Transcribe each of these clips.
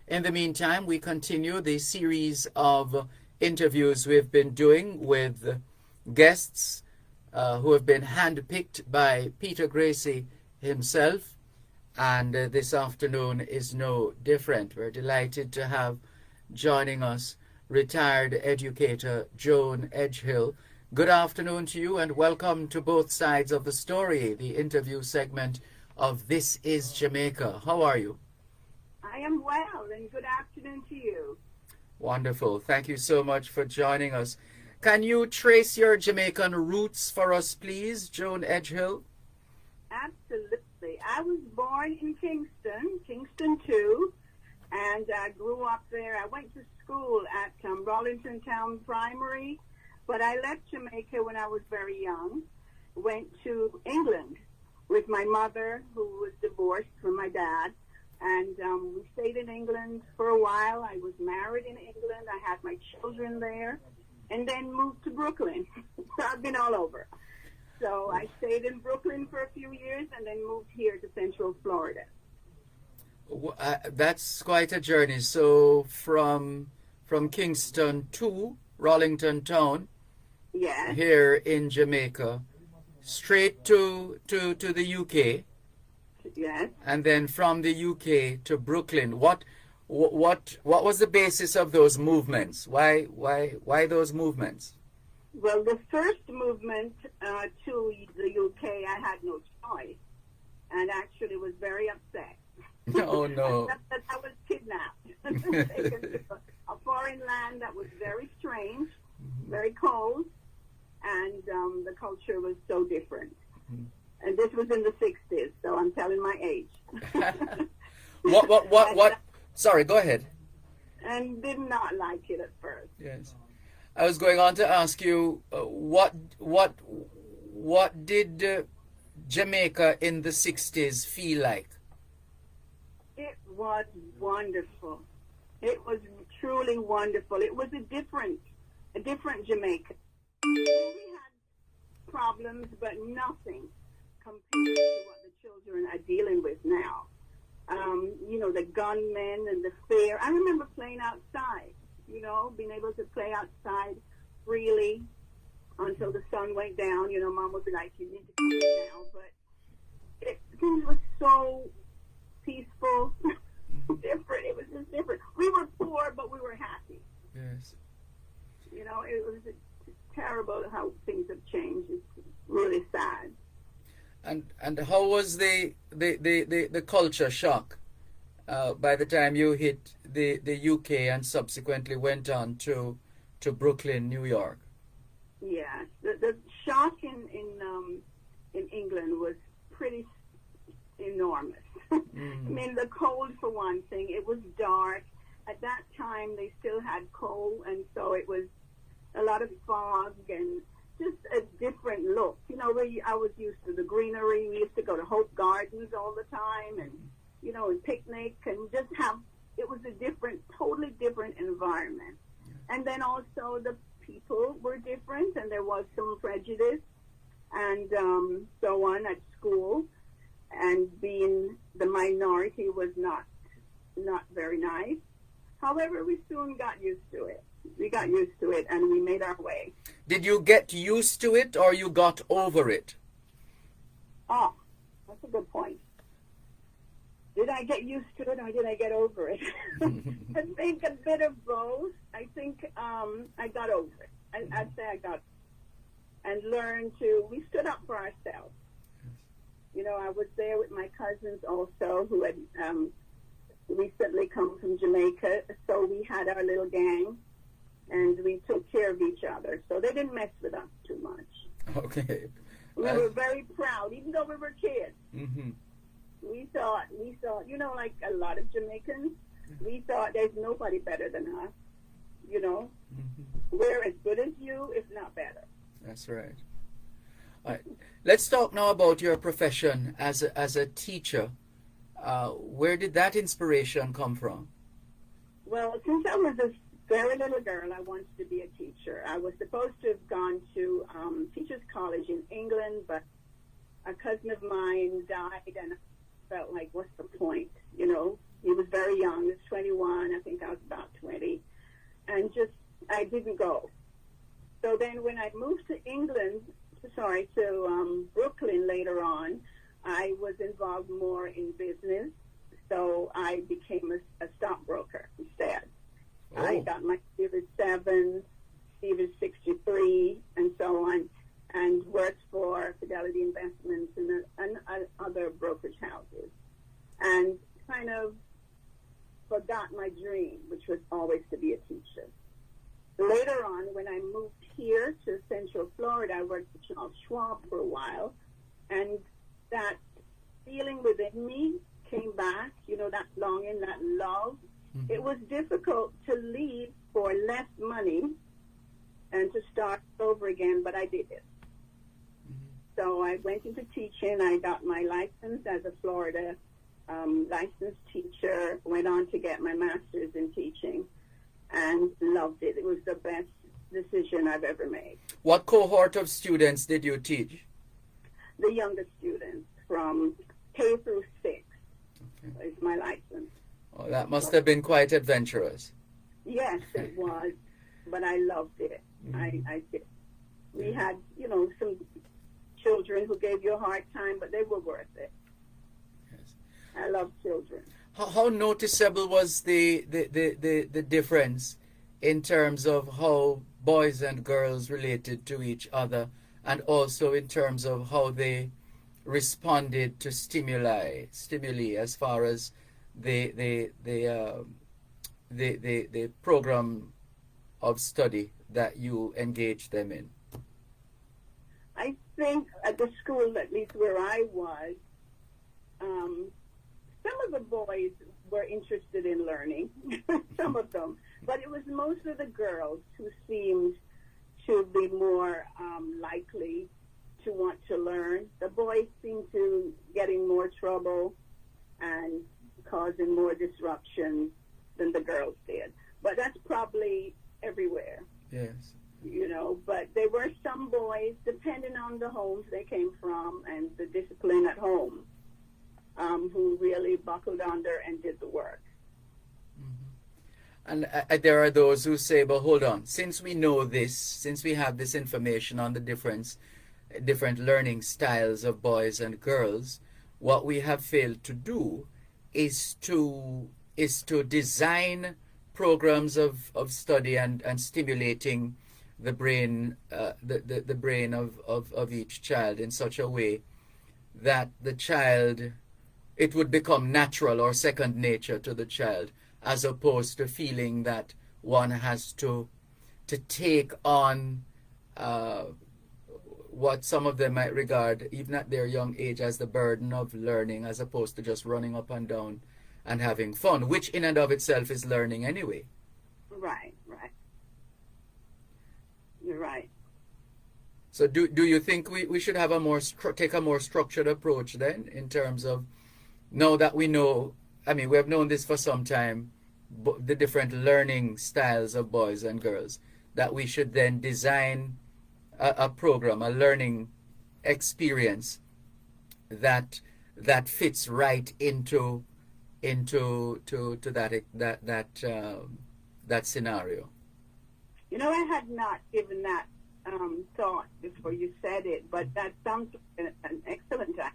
In the meantime, we continue the series of interviews we've been doing with guests who have been handpicked by Peter Gracie himself. And this afternoon is no different. We're delighted to have joining us retired educator Joan Edghill. Good afternoon to you and welcome to both sides of the story, the interview segment of This is Jamaica. How are you? I am well, and good afternoon to you. Wonderful. Thank you so much for joining us. Can you trace your Jamaican roots for us, please, Joan Edghill? Absolutely. I was born in Kingston 2, and I grew up there. I went to school at Rollington Town Primary, but I left Jamaica when I was very young. Went to England with my mother, who was divorced from my dad. And we stayed in England for a while. I was married in England. I had my children there, and then moved to Brooklyn. So I've been all over. So I stayed in Brooklyn for a few years and then moved here to Central Florida. That's quite a journey. So from Kingston to Rollington Town, Yes. here in Jamaica, straight to the UK. Yes. And then from the UK to Brooklyn. What was the basis of those movements? Why those movements? Well, the first movement to the UK, I had no choice, and actually was very upset. Oh no! That I was kidnapped, taken to a foreign land that was very strange, very cold, and the culture was so different. And this was in the 60s, so I'm telling my age. What? Sorry, go ahead. And did not like it at first. Yes. I was going on to ask you, what did Jamaica in the 60s feel like? It was wonderful. It was truly wonderful. It was a different Jamaica. We had problems, but nothing compared to what the children are dealing with now. The gunmen and the fear. I remember playing outside, being able to play outside freely until the sun went down. Mom would be like, you need to come in now. But things were so peaceful, different. It was just different. We were poor, but we were happy. Yes. It was terrible how things have changed. It's really sad. And how was the culture shock by the time you hit the UK and subsequently went on to Brooklyn, New York? Yes, the shock in England was pretty enormous. I mean, the cold for one thing. It was dark. At that time, they still had coal, and so it was a lot of fog and just a different look. I was used to the greenery. We used to go to Hope Gardens all the time and, and picnic and just it was a totally different environment. And then also the people were different and there was some prejudice and so on at school. And being the minority was not very nice. However, we soon got used to it. We got used to it and we made our way. Did you get used to it or you got over it? Oh, that's a good point. Did I get used to it or did I get over it? I think a bit of both. I think I got over it. I'd say I got and learned we stood up for ourselves. I was there with my cousins also who had recently come from Jamaica. So we had our little gang. And we took care of each other, so they didn't mess with us too much. Okay. We were very proud, even though we were kids. Mm-hmm. We thought, like a lot of Jamaicans, we thought there's nobody better than us. We're as good as you, if not better. That's right. All right. Let's talk now about your profession as a teacher. Where did that inspiration come from? Well, since I was a very little girl, I wanted to be a teacher. I was supposed to have gone to teachers college in England, but a cousin of mine died, and I felt like, what's the point? He was very young, he was 21, when I moved to Brooklyn later on, I was involved more in business, so I became a stockbroker instead. Oh. I got my Series 7, Series 63, and so on, and worked for Fidelity Investments and other brokerage houses, and kind of forgot my dream, which was always to be a teacher. Later on, when I moved here to Central Florida, I worked for Charles Schwab for a while, and that feeling within me came back, that longing, that love. Mm-hmm. It was difficult to leave for less money and to start over again, but I did it. Mm-hmm. So I went into teaching. I got my license as a Florida licensed teacher, went on to get my master's in teaching, and loved it. It was the best decision I've ever made. What cohort of students did you teach? The younger students from K through 6 is my license. Oh, that must have been quite adventurous. Yes, it was, but I loved it. Mm-hmm. I did. We had, some children who gave you a hard time, but they were worth it. Yes. I love children. How noticeable was the difference in terms of how boys and girls related to each other, and also in terms of how they responded to stimuli as far as the program of study that you engaged them in? I think at the school, at least where I was, some of the boys were interested in learning, some of them, but it was most of the girls who seemed to be more likely to want to learn. The boys seemed to getting more trouble and causing more disruption than the girls did. But that's probably everywhere. Yes. But there were some boys, depending on the homes they came from and the discipline at home, who really buckled under and did the work. Mm-hmm. And there are those who say, but hold on, since we know this, since we have this information on the different learning styles of boys and girls, what we have failed to do is to design programs of study and stimulating the brain the brain of each child in such a way that the child, it would become natural or second nature to the child, as opposed to feeling that one has to take on what some of them might regard, even at their young age, as the burden of learning, as opposed to just running up and down and having fun, which in and of itself is learning anyway. Right. You're right. So do you think we should have take a more structured approach then, in terms of, now that we know, we have known this for some time, the different learning styles of boys and girls, that we should then design a program, a learning experience that fits right into that scenario? I had not given that thought before you said it, but that sounds like an excellent idea.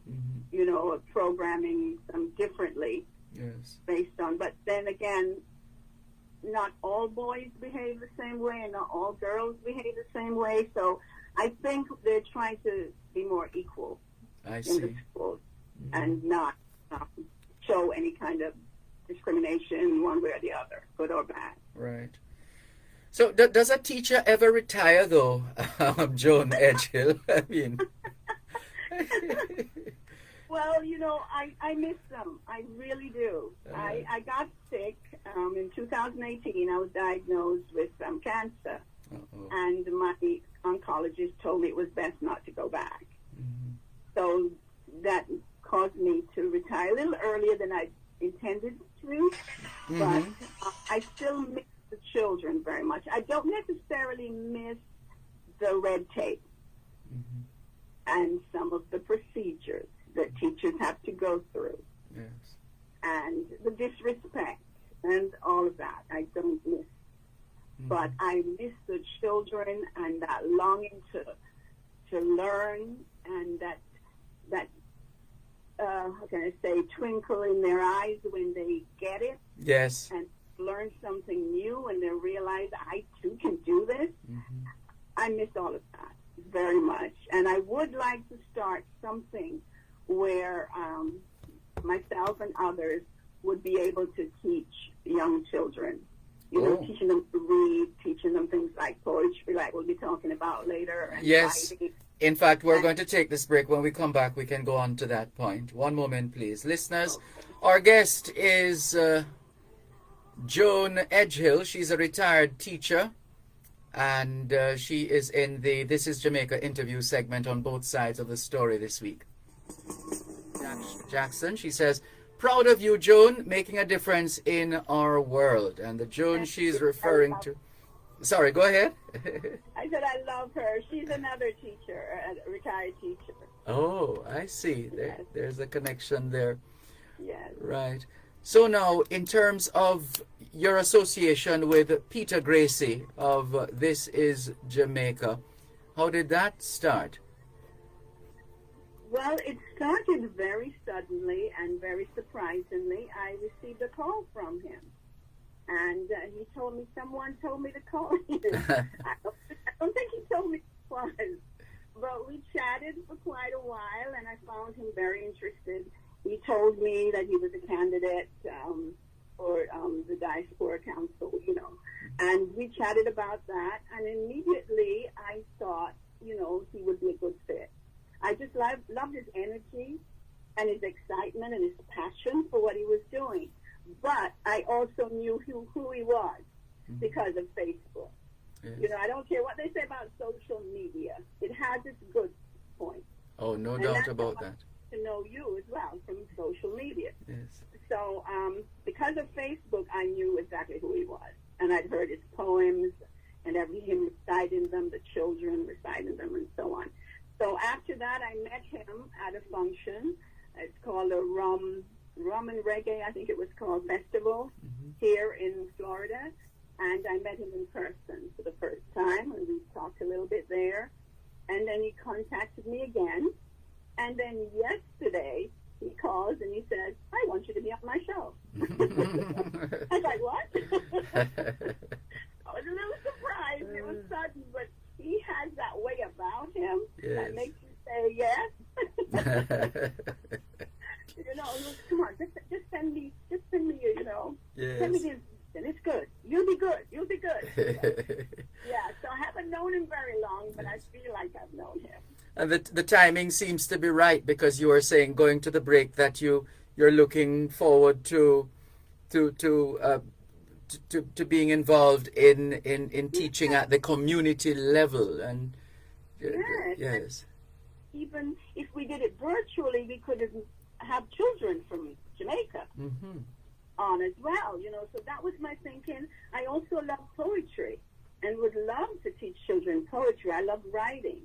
Mm-hmm. Of programming them differently. Yes. Based on, but then again, not all boys behave the same way and not all girls behave the same way. So I think they're trying to be more equal in the schools, mm-hmm. and not show any kind of discrimination one way or the other, good or bad. Right. So does a teacher ever retire, though, Joan Edghill? Well, I miss them. I really do. I got sick in 2018. I was diagnosed with cancer. Uh-oh. And my oncologist told me it was best not to go back. Mm-hmm. So that caused me to retire a little earlier than I intended to, mm-hmm. but I still miss the children very much. I don't necessarily miss the red tape, mm-hmm. and some of the procedures that teachers have to go through. Yes. And the disrespect and all of that. I don't miss but I miss the children and that longing to learn, and that how can I say, twinkle in their eyes when they get it. Yes. And learn something new, and they realize I too can do this. I miss all of that very much, and I would like to start something where myself and others would be able to teach young children. Teaching them to read, teaching them things like poetry, like we'll be talking about later. And yes. writing. In fact, we're going to take this break. When we come back, we can go on to that point. One moment, please. Listeners, our guest is Joan Edghill. She's a retired teacher, and she is in the This is Jamaica interview segment on both sides of the story this week. Jackson, she says, proud of you, Joan, making a difference in our world. And the Joan she's referring to... Sorry, go ahead. I said I love her. She's another teacher, a retired teacher. Oh, I see. There's a connection there. Yes. Right. So now, in terms of your association with Peter Gracie of This is Jamaica, how did that start? Well, it started very suddenly and very surprisingly. I received a call from him. And he told me, someone told me to call you. I don't think he told me it was. But we chatted for quite a while, and I found him very interested. He told me that he was a candidate for the Diaspora Council, And we chatted about that, and immediately I thought, he would be a good fit. I just loved his energy and his excitement and his passion for what he was doing. But I also knew who he was because of Facebook. Yes. I don't care what they say about social media. It has its good points. Oh, no doubt about that. To know you as well from social media. Yes. So because of Facebook, I knew exactly who he was. And I'd heard his poems and him reciting them, the children reciting them, and so on. So after that, I met him at a function. It's called a Rum and Reggae, I think it was called, festival here in Florida. And I met him in person for the first time, and we talked a little bit there. And then he contacted me again. And then yesterday, he calls and he says, I want you to be on my show. I was like, what? I was a little surprised. It was sudden, but he has that way about him that makes you say yes. Come on, just send me, send me this, and it's good. You'll be good. Yeah, so I haven't known him very long, but I feel like I've known him. And the timing seems to be right, because you were saying, going to the break, that you're looking forward to being involved in teaching at the community level. And yes. Even if we did it virtually, we could have children from Jamaica on as well, So that was my thinking. I also love poetry and would love to teach children poetry. I love writing.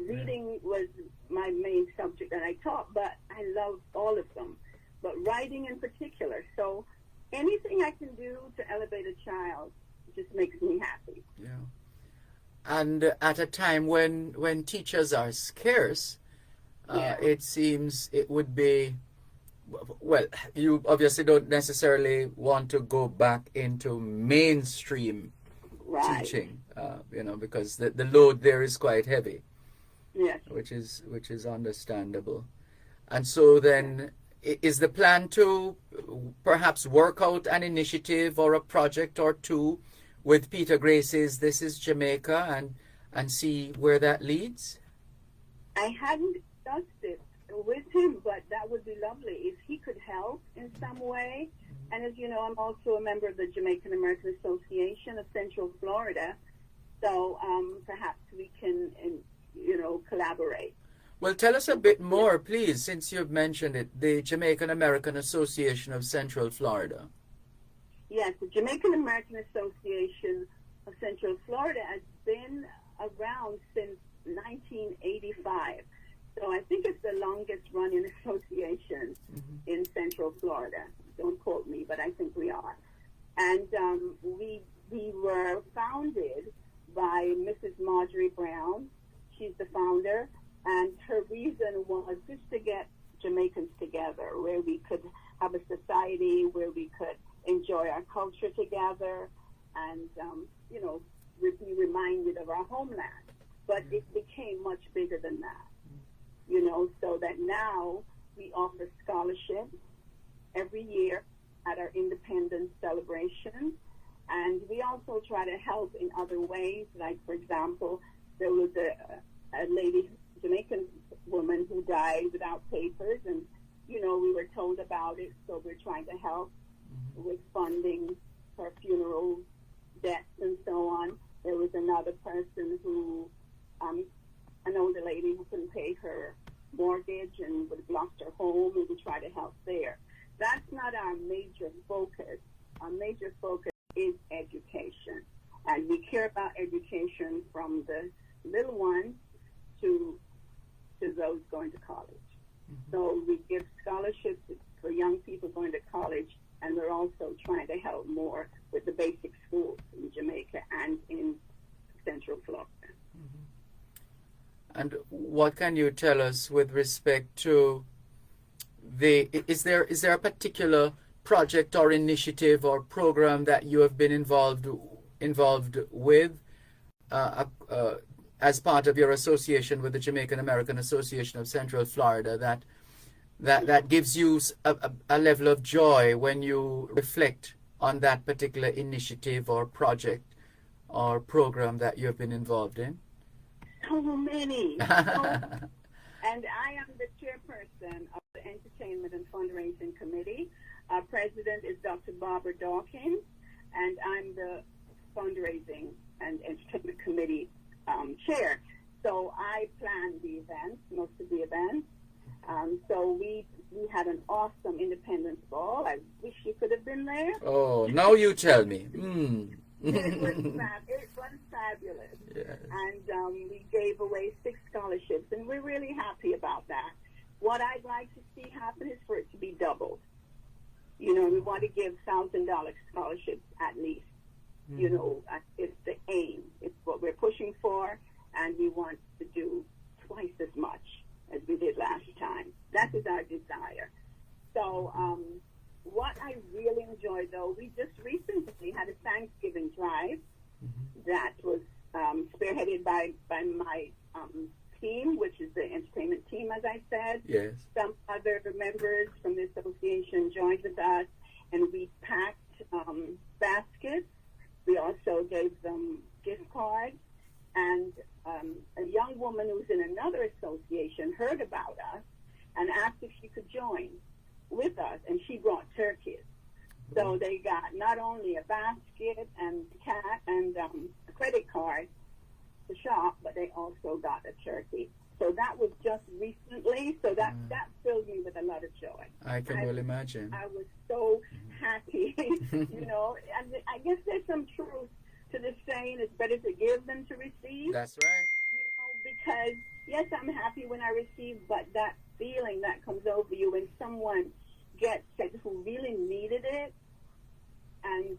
Reading was my main subject that I taught, but I love all of them. But writing in particular. So anything I can do to elevate a child just makes me happy. Yeah. And at a time when teachers are scarce, it seems it would be, well, you obviously don't necessarily want to go back into mainstream teaching, because the load there is quite heavy. Yes. Which is understandable. And so then, is the plan to perhaps work out an initiative or a project or two with Peter Gracie's This is Jamaica and see where that leads? I hadn't discussed it with him, but that would be lovely if he could help in some way. And as you know, I'm also a member of the Jamaican American Association of Central Florida, so perhaps we can, collaborate. Well, tell us a bit more, please, since you've mentioned it, the Jamaican American Association of Central Florida. Yes, the Jamaican American Association of Central Florida has been around since 1985. So I think it's the longest running association in Central Florida. Don't quote me, but I think we are. And we we were founded by Mrs. Marjorie Brown. She's the founder, and her reason was just to get Jamaicans together, where we could have a society where we could enjoy our culture together and, be reminded of our homeland. But it became much bigger than that, so that now we offer scholarships every year at our independence celebration. And we also try to help in other ways. Like, for example, there was a lady, Jamaican woman, who died without papers, and, we were told about it, so we're trying to help with funding her funeral debts and so on. There was another person who, an older lady who couldn't pay her mortgage and would have lost her home, and we try to help there. That's not our major focus. Our major focus is education, and we care about education from the little ones to those going to college. So we give scholarships for young people going to college, and we're also trying to help more with the basic schools in Jamaica and in Central Florida. And what can you tell us with respect to is there a particular project or initiative or program that you have been involved with as part of your association with the Jamaican American Association of Central Florida that gives you a level of joy when you reflect on that particular initiative or project or program that you have been involved in? So many. And I am the chairperson of the Entertainment and Fundraising Committee. Our president is Dr. Barbara Dawkins, and I'm the Fundraising and Entertainment Committee chair. So I plan the events, most of the events. So we had an awesome Independence Ball. I wish you could have been there. Oh, now you tell me. It was fabulous. Yes. And we gave away 6 scholarships, and we're really happy about that. What I'd like to see happen is for it to be doubled. We want to give $1,000 scholarships at least. It's the aim. It's what we're pushing for, and we want to do twice as much as we did last time. That is our desire. So what I really enjoyed, though, we just recently had a Thanksgiving drive that was spearheaded by my team, which is the entertainment team, as I said. Yes. Some other members from the association joined with us, and we packed baskets. We also gave them gift cards, and a young woman who's in another association heard about us and asked if she could join with us, and she brought turkeys. So they got not only a basket and a credit card to shop, but they also got a turkey. So that was just recently, so that filled me with a lot of joy. I can well imagine. I was so happy, and I guess there's some truth to the saying, it's better to give than to receive. That's right. Because, yes, I'm happy when I receive, but that feeling that comes over you when someone gets it who really needed it and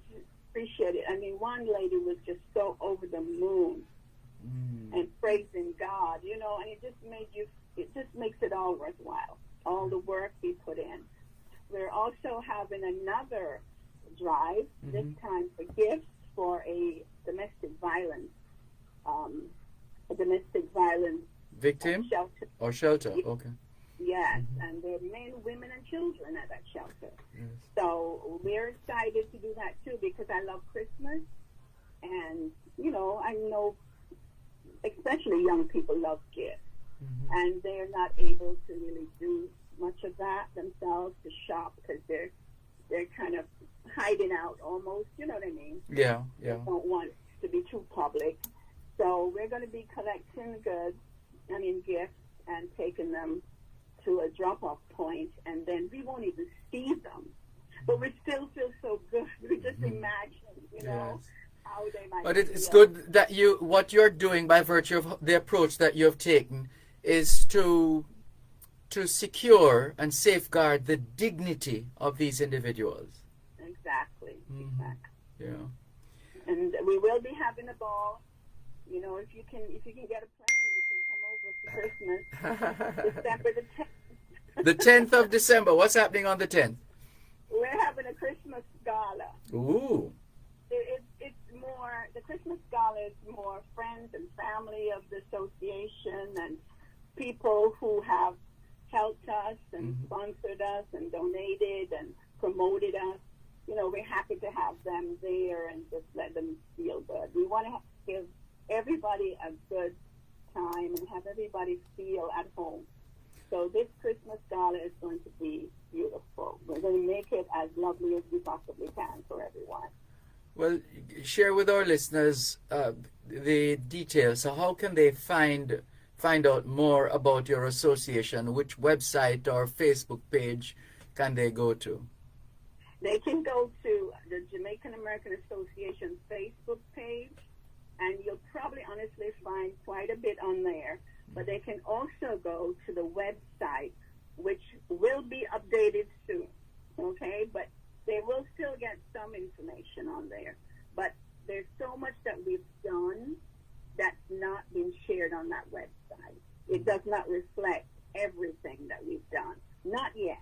appreciated it. I mean, one lady was just so over the moon and praising God, and it just makes it all worthwhile, all the work we put in. We're also having another drive, this time for gifts for a domestic violence victim shelter. or shelter. Okay. Yes, and there are men, women, and children at that shelter. Yes. So we're excited to do that too, because I love Christmas, and I know especially young people love gifts, and they're not able to really do much of that themselves to shop because they're kind of hiding out almost. You know what I mean? Yeah. They don't want to be too public. So we're going to be collecting gifts and taking them to a drop-off point, and then we won't even see them. But we still feel so good. We just imagine, how they might But it's feel. good that what you're doing by virtue of the approach that you have taken is to secure and safeguard the dignity of these individuals. Exactly. Yeah. And we will be having a ball. You know, if you can get a plane, you can come over for Christmas. December the 10th. The 10th of December. What's happening on the 10th? We're having a Christmas gala. Ooh. It's more, the Christmas gala is more friends and family of the association and people who have helped us and sponsored us and donated and promoted us. You know, we're happy to have them there and just let them feel good. We want to give everybody a good time and have everybody feel at home. So this Christmas gala is going to be beautiful. We're going to make it as lovely as we possibly can for everyone. Well, share with our listeners the details. So how can they find out more about your association? Which website or Facebook page can they go to? They can go to the Jamaican American Association Facebook page, and you'll probably honestly find quite a bit on there. But they can also go to the website, which will be updated soon, okay? But they will still get some information on there. But there's so much that we've done that's not been shared on that website. It does not reflect everything that we've done. Not yet,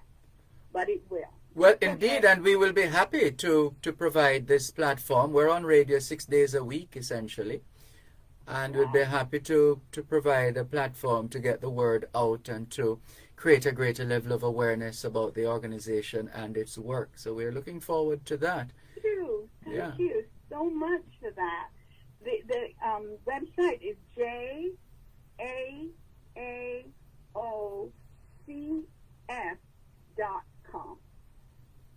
but it will. Well, indeed, and we will be happy to provide this platform. We're on radio 6 days a week, essentially. And we'd be happy to provide a platform to get the word out and to create a greater level of awareness about the organization and its work. So we're looking forward to that. Thank you. Thank you so much for that. The website is JAAOCF.com.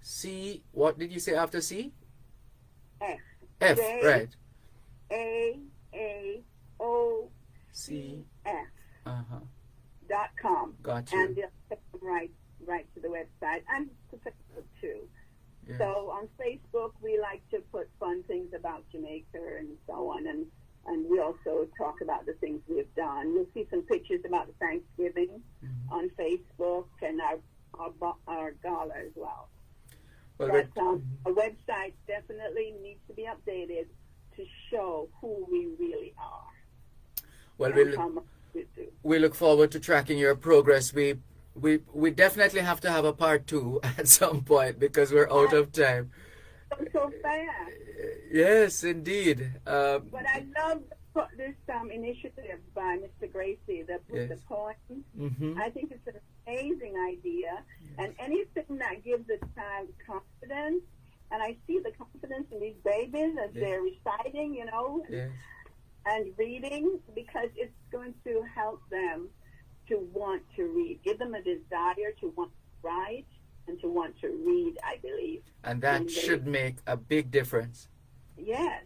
C, what did you say after C? F. F, right. JAAOCF.com. Got you. And they'll take them right to the website and to Facebook too. Yes. So on Facebook, we like to put fun things about Jamaica and so on, and we also talk about the things we've done. You'll see some pictures about the Thanksgiving on Facebook and our gala as well. Well, but our website definitely needs to be updated to show who we really are. Well, we look forward to tracking your progress. We definitely have to have a part 2 at some point because we're out of time. So fast. Yes, indeed. But I love this initiative by Mr. Gracie, the poem. I think it's an amazing idea. And anything that gives a child confidence, and I see the confidence in these babies as they're reciting, you know, and reading, because it's going to help them to want to read, give them a desire to want to write and to want to read, I believe. And that should make a big difference. Yes.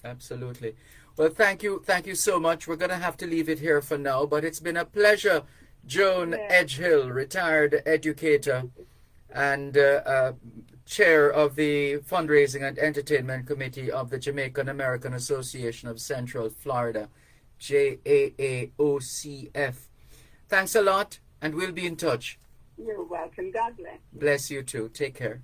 Absolutely. Well, thank you so much. We're going to have to leave it here for now, but it's been a pleasure. Joan Edghill, retired educator and chair of the Fundraising and Entertainment Committee of the Jamaican American Association of Central Florida, JAAOCF. Thanks a lot, and we'll be in touch. You're welcome. God bless. Bless you too. Take care.